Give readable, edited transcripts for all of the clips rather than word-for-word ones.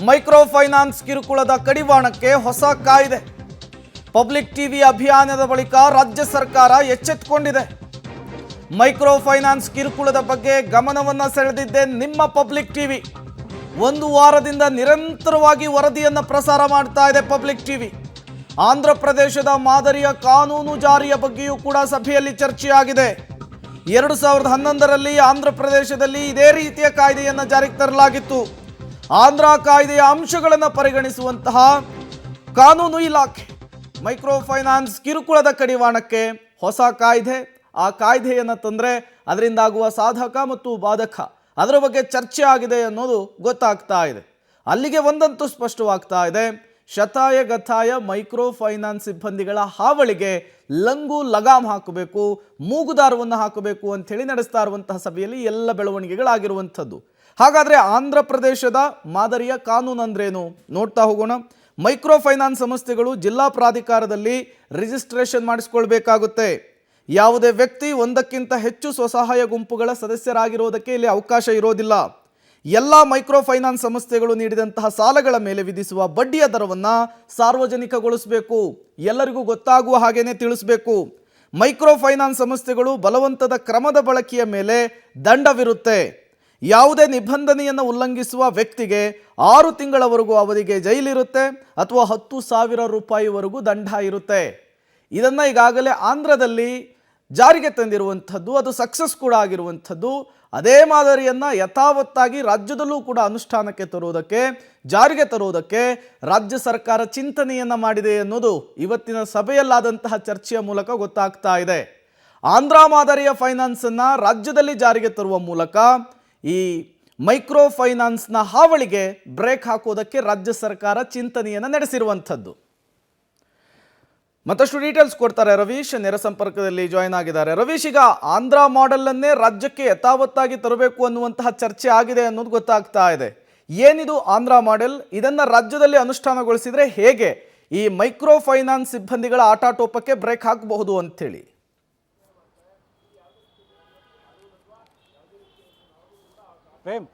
Micro finance ಕಿರುಕುಳದ ಕಡಿವಾಣಕ್ಕೆ ಹೊಸ ಕಾಯ್ದೆ. ಪಬ್ಲಿಕ್ ಟಿವಿ ಅಭಿಯಾನದ ಬಳಿಕ ರಾಜ್ಯ ಸರ್ಕಾರ ಎಚ್ಚೆತ್ತುಕೊಂಡಿದೆ. ಮೈಕ್ರೋ ಫೈನಾನ್ಸ್ ಕಿರುಕುಳದ ಬಗ್ಗೆ ಗಮನವನ್ನು ಸೆಳೆದಿದ್ದೆ ನಿಮ್ಮ ಪಬ್ಲಿಕ್ ಟಿವಿ. ಒಂದು ವಾರದಿಂದ ನಿರಂತರವಾಗಿ ವರದಿಯನ್ನು ಪ್ರಸಾರ ಮಾಡ್ತಾ ಇದೆ ಪಬ್ಲಿಕ್ ಟಿವಿ. ಆಂಧ್ರ ಪ್ರದೇಶದ ಮಾದರಿಯ ಕಾನೂನು ಜಾರಿಯ ಬಗ್ಗೆಯೂ ಕೂಡ ಸಭೆಯಲ್ಲಿ ಚರ್ಚೆಯಾಗಿದೆ. 2011ರಲ್ಲಿ ಆಂಧ್ರ ಪ್ರದೇಶದಲ್ಲಿ ಇದೇ ರೀತಿಯ ಕಾಯ್ದೆಯನ್ನು ಜಾರಿಗೆ ತರಲಾಗಿತ್ತು. ಆಂಧ್ರ ಕಾಯ್ದೆಯ ಅಂಶಗಳನ್ನು ಪರಿಗಣಿಸುವಂತಹ ಕಾನೂನು ಇಲಾಖೆ ಮೈಕ್ರೋ ಫೈನಾನ್ಸ್ ಕಿರುಕುಳದ ಕಡಿವಾಣಕ್ಕೆ ಹೊಸ ಕಾಯ್ದೆ, ಆ ಕಾಯ್ದೆಯನ್ನು ತಂದರೆ ಅದರಿಂದಾಗುವ ಸಾಧಕ ಮತ್ತು ಬಾಧಕ ಅದರ ಬಗ್ಗೆ ಚರ್ಚೆ ಆಗಿದೆ ಅನ್ನೋದು ಗೊತ್ತಾಗ್ತಾ ಇದೆ. ಅಲ್ಲಿಗೆ ಒಂದಂತೂ ಸ್ಪಷ್ಟವಾಗ್ತಾ ಇದೆ, ಶತಾಯ ಗತಾಯ ಮೈಕ್ರೋ ಫೈನಾನ್ಸ್ ಸಿಬ್ಬಂದಿಗಳ ಹಾವಳಿಗೆ ಲಂಗು ಲಗಾಮ್ ಹಾಕಬೇಕು, ಮೂಗುದಾರವನ್ನು ಹಾಕಬೇಕು ಅಂಥೇಳಿ ನಡೆಸ್ತಾ ಇರುವಂತಹ ಸಭೆಯಲ್ಲಿ ಎಲ್ಲ ಬೆಳವಣಿಗೆಗಳಾಗಿರುವಂಥದ್ದು. ಹಾಗಾದರೆ ಆಂಧ್ರ ಪ್ರದೇಶದ ಮಾದರಿಯ ಕಾನೂನು ಅಂದ್ರೇನು ನೋಡ್ತಾ ಹೋಗೋಣ. ಮೈಕ್ರೋ ಫೈನಾನ್ಸ್ ಸಂಸ್ಥೆಗಳು ಜಿಲ್ಲಾ ಪ್ರಾಧಿಕಾರದಲ್ಲಿ ರಿಜಿಸ್ಟ್ರೇಷನ್ ಮಾಡಿಸ್ಕೊಳ್ಬೇಕಾಗುತ್ತೆ. ಯಾವುದೇ ವ್ಯಕ್ತಿ ಒಂದಕ್ಕಿಂತ ಹೆಚ್ಚು ಸ್ವಸಹಾಯ ಗುಂಪುಗಳ ಸದಸ್ಯರಾಗಿರೋದಕ್ಕೆ ಇಲ್ಲಿ ಅವಕಾಶ ಇರೋದಿಲ್ಲ. ಎಲ್ಲ ಮೈಕ್ರೋ ಫೈನಾನ್ಸ್ ಸಂಸ್ಥೆಗಳು ನೀಡಿದಂತಹ ಸಾಲಗಳ ಮೇಲೆ ವಿಧಿಸುವ ಬಡ್ಡಿಯ ದರವನ್ನು ಸಾರ್ವಜನಿಕಗೊಳಿಸಬೇಕು, ಎಲ್ಲರಿಗೂ ಗೊತ್ತಾಗುವ ಹಾಗೇನೆ ತಿಳಿಸಬೇಕು. ಮೈಕ್ರೋ ಫೈನಾನ್ಸ್ ಸಂಸ್ಥೆಗಳು ಬಲವಂತದ ಕ್ರಮದ ಬಳಕೆಯ ಮೇಲೆ ದಂಡವಿರುತ್ತೆ. ಯಾವುದೇ ನಿಬಂಧನೆಯನ್ನು ಉಲ್ಲಂಘಿಸುವ ವ್ಯಕ್ತಿಗೆ 6 ತಿಂಗಳವರೆಗೂ ಅವಧಿಗೆ ಜೈಲಿರುತ್ತೆ ಅಥವಾ 10,000 ರೂಪಾಯಿವರೆಗೂ ದಂಡ ಇರುತ್ತೆ. ಇದನ್ನು ಈಗಾಗಲೇ ಆಂಧ್ರದಲ್ಲಿ ಜಾರಿಗೆ ತಂದಿರುವಂಥದ್ದು, ಅದು ಸಕ್ಸಸ್ ಕೂಡ ಆಗಿರುವಂಥದ್ದು. ಅದೇ ಮಾದರಿಯನ್ನು ಯಥಾವತ್ತಾಗಿ ರಾಜ್ಯದಲ್ಲೂ ಕೂಡ ಅನುಷ್ಠಾನಕ್ಕೆ ತರುವುದಕ್ಕೆ, ಜಾರಿಗೆ ತರುವುದಕ್ಕೆ ರಾಜ್ಯ ಸರ್ಕಾರ ಚಿಂತನೆಯನ್ನು ಮಾಡಿದೆ ಅನ್ನೋದು ಇವತ್ತಿನ ಸಭೆಯಲ್ಲಾದಂತಹ ಚರ್ಚೆಯ ಮೂಲಕ ಗೊತ್ತಾಗ್ತಾ ಇದೆ. ಆಂಧ್ರ ಮಾದರಿಯ ಫೈನಾನ್ಸನ್ನು ರಾಜ್ಯದಲ್ಲಿ ಜಾರಿಗೆ ತರುವ ಮೂಲಕ ಈ ಮೈಕ್ರೋ ಫೈನಾನ್ಸ್ನ ಹಾವಳಿಗೆ ಬ್ರೇಕ್ ಹಾಕೋದಕ್ಕೆ ರಾಜ್ಯ ಸರ್ಕಾರ ಚಿಂತನೆಯನ್ನು ನಡೆಸಿರುವಂಥದ್ದು. ಮತ್ತಷ್ಟು ಡೀಟೇಲ್ಸ್ ಕೊಡ್ತಾರೆ ರವೀಶ್, ನೇರ ಸಂಪರ್ಕದಲ್ಲಿ ಜಾಯ್ನ್ ಆಗಿದ್ದಾರೆ. ರವೀಶ್, ಈಗ ಆಂಧ್ರ ಮಾಡೆಲನ್ನೇ ರಾಜ್ಯಕ್ಕೆ ಯಥಾವತ್ತಾಗಿ ತರಬೇಕು ಅನ್ನುವಂತಹ ಚರ್ಚೆ ಆಗಿದೆ ಅನ್ನೋದು ಗೊತ್ತಾಗ್ತಾ ಇದೆ. ಏನಿದು ಆಂಧ್ರ ಮಾಡೆಲ್? ಇದನ್ನು ರಾಜ್ಯದಲ್ಲಿ ಅನುಷ್ಠಾನಗೊಳಿಸಿದರೆ ಹೇಗೆ ಈ ಮೈಕ್ರೋ ಫೈನಾನ್ಸ್ ಸಿಬ್ಬಂದಿಗಳ ಆಟಾಟೋಪಕ್ಕೆ ಬ್ರೇಕ್ ಹಾಕಬಹುದು ಅಂಥೇಳಿ?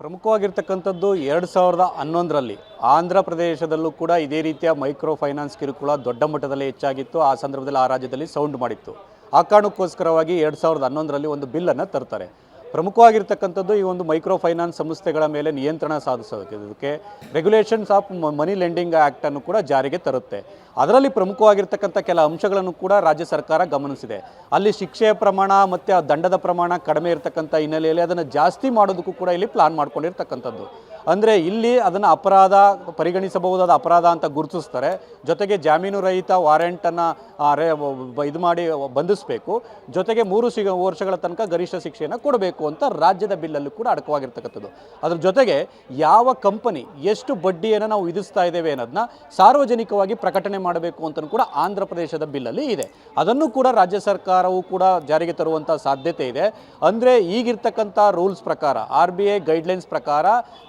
ಪ್ರಮುಖವಾಗಿರ್ತಕ್ಕಂಥದ್ದು 2011ರಲ್ಲಿ ಆಂಧ್ರ ಪ್ರದೇಶದಲ್ಲೂ ಕೂಡ ಇದೇ ರೀತಿಯ ಮೈಕ್ರೋ ಫೈನಾನ್ಸ್ ಕಿರುಕುಳ ದೊಡ್ಡ ಮಟ್ಟದಲ್ಲಿ ಹೆಚ್ಚಾಗಿತ್ತು. ಆ ಸಂದರ್ಭದಲ್ಲಿ ಆ ರಾಜ್ಯದಲ್ಲಿ ಸೌಂಡ್ ಮಾಡಿತ್ತು. ಆ ಕಾರಣಕ್ಕೋಸ್ಕರವಾಗಿ 2011ರಲ್ಲಿ ಒಂದು ಬಿಲ್ಲನ್ನು ತರ್ತಾರೆ. ಪ್ರಮುಖವಾಗಿರ್ತಕ್ಕಂಥದ್ದು ಈ ಒಂದು ಮೈಕ್ರೋ ಫೈನಾನ್ಸ್ ಸಂಸ್ಥೆಗಳ ಮೇಲೆ ನಿಯಂತ್ರಣ ಸಾಧಿಸೋದಕ್ಕೆ ರೆಗ್ಯುಲೇಷನ್ಸ್ ಆಫ್ ಮನಿ ಲೆಂಡಿಂಗ್ ಆ್ಯಕ್ಟನ್ನು ಕೂಡ ಜಾರಿಗೆ ತರುತ್ತೆ. ಅದರಲ್ಲಿ ಪ್ರಮುಖವಾಗಿರ್ತಕ್ಕಂಥ ಕೆಲ ಅಂಶಗಳನ್ನು ಕೂಡ ರಾಜ್ಯ ಸರ್ಕಾರ ಗಮನಿಸಿದೆ. ಅಲ್ಲಿ ಶಿಕ್ಷೆಯ ಪ್ರಮಾಣ ಮತ್ತು ಆ ದಂಡದ ಪ್ರಮಾಣ ಕಡಿಮೆ ಇರತಕ್ಕಂಥ ಹಿನ್ನೆಲೆಯಲ್ಲಿ ಅದನ್ನು ಜಾಸ್ತಿ ಮಾಡೋದಕ್ಕೂ ಕೂಡ ಇಲ್ಲಿ ಪ್ಲಾನ್ ಮಾಡ್ಕೊಂಡಿರ್ತಕ್ಕಂಥದ್ದು. ಅಂದರೆ ಇಲ್ಲಿ ಅದನ್ನು ಅಪರಾಧ ಪರಿಗಣಿಸಬಹುದಾದ ಅಪರಾಧ ಅಂತ ಗುರುತಿಸ್ತಾರೆ. ಜೊತೆಗೆ ಜಾಮೀನು ರಹಿತ ವಾರೆಂಟನ್ನು ಇದು ಮಾಡಿ ಬಂಧಿಸಬೇಕು. ಜೊತೆಗೆ 3 ವರ್ಷಗಳ ತನಕ ಗರಿಷ್ಠ ಶಿಕ್ಷೆಯನ್ನು ಕೊಡಬೇಕು ಅಂತ ರಾಜ್ಯದ ಬಿಲ್ಲಲ್ಲಿ ಕೂಡ ಅಡಕವಾಗಿರ್ತಕ್ಕಂಥದ್ದು. ಅದ್ರ ಜೊತೆಗೆ ಯಾವ ಕಂಪನಿ ಎಷ್ಟು ಬಡ್ಡಿಯನ್ನು ನಾವು ವಿಧಿಸ್ತಾ ಇದ್ದೇವೆ ಅನ್ನೋದನ್ನ ಸಾರ್ವಜನಿಕವಾಗಿ ಪ್ರಕಟಣೆ ಮಾಡಬೇಕು ಅಂತ ಕೂಡ ಆಂಧ್ರ ಪ್ರದೇಶದ ಬಿಲ್ಲಲ್ಲಿ ಇದೆ. ಅದನ್ನು ಕೂಡ ರಾಜ್ಯ ಸರ್ಕಾರವು ಕೂಡ ಜಾರಿಗೆ ತರುವಂಥ ಸಾಧ್ಯತೆ ಇದೆ. ಅಂದರೆ ಈಗಿರ್ತಕ್ಕಂಥ ರೂಲ್ಸ್ ಪ್ರಕಾರ RBI ಗೈಡ್ಲೈನ್ಸ್ ಪ್ರಕಾರ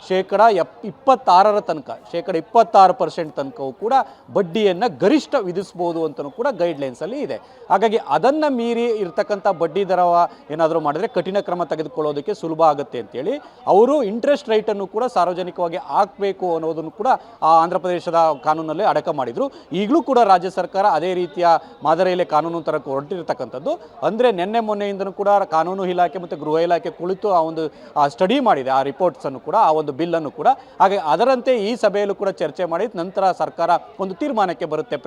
ಶೇಕಡ 26ರ ತನಕ, ಶೇಕಡ 26% ತನಕವೂ ಕೂಡ ಬಡ್ಡಿಯನ್ನು ಗರಿಷ್ಠ ವಿಧಿಸ್ಬೋದು ಅಂತಲೂ ಕೂಡ ಗೈಡ್ಲೈನ್ಸಲ್ಲಿ ಇದೆ. ಹಾಗಾಗಿ ಅದನ್ನು ಮೀರಿ ಇರ್ತಕ್ಕಂಥ ಬಡ್ಡಿ ದರ ಏನಾದರೂ ಮಾಡಿದರೆ ಕಠಿಣ ಕ್ರಮ ತೆಗೆದುಕೊಳ್ಳೋದಕ್ಕೆ ಸುಲಭ ಆಗುತ್ತೆ ಅಂತೇಳಿ ಅವರು ಇಂಟ್ರೆಸ್ಟ್ ರೇಟನ್ನು ಕೂಡ ಸಾರ್ವಜನಿಕವಾಗಿ ಹಾಕಬೇಕು ಅನ್ನೋದನ್ನು ಕೂಡ ಆ ಆಂಧ್ರ ಪ್ರದೇಶದ ಕಾನೂನಲ್ಲಿ ಅಡಕ ಮಾಡಿದರು. ಈಗಲೂ ಕೂಡ ರಾಜ್ಯ ಸರ್ಕಾರ ಅದೇ ರೀತಿಯ ಮಾದರಿಯಲ್ಲಿ ಕಾನೂನು ತರಕ್ಕೆ ಹೊರಟಿರ್ತಕ್ಕಂಥದ್ದು. ಅಂದರೆ ನಿನ್ನೆ ಮೊನ್ನೆಯಿಂದನೂ ಕೂಡ ಕಾನೂನು ಇಲಾಖೆ ಮತ್ತು ಗೃಹ ಇಲಾಖೆ ಕುಳಿತು ಆ ಒಂದು ಸ್ಟಡಿ ಮಾಡಿದೆ, ಆ ರಿಪೋರ್ಟ್ಸನ್ನು ಕೂಡ, ಆ ಒಂದು ಬಿಲ್ಲನ್ನು ಕೂಡ. ಹಾಗೆ ಅದರಂತೆ ಈ ಸಭೆಯಲ್ಲೂ ಕೂಡ ಚರ್ಚೆ ಮಾಡಿ ನಂತರ ಸರ್ಕಾರ ಒಂದು ತೀರ್ಮಾನಕ್ಕೆ ಬರುತ್ತೆ.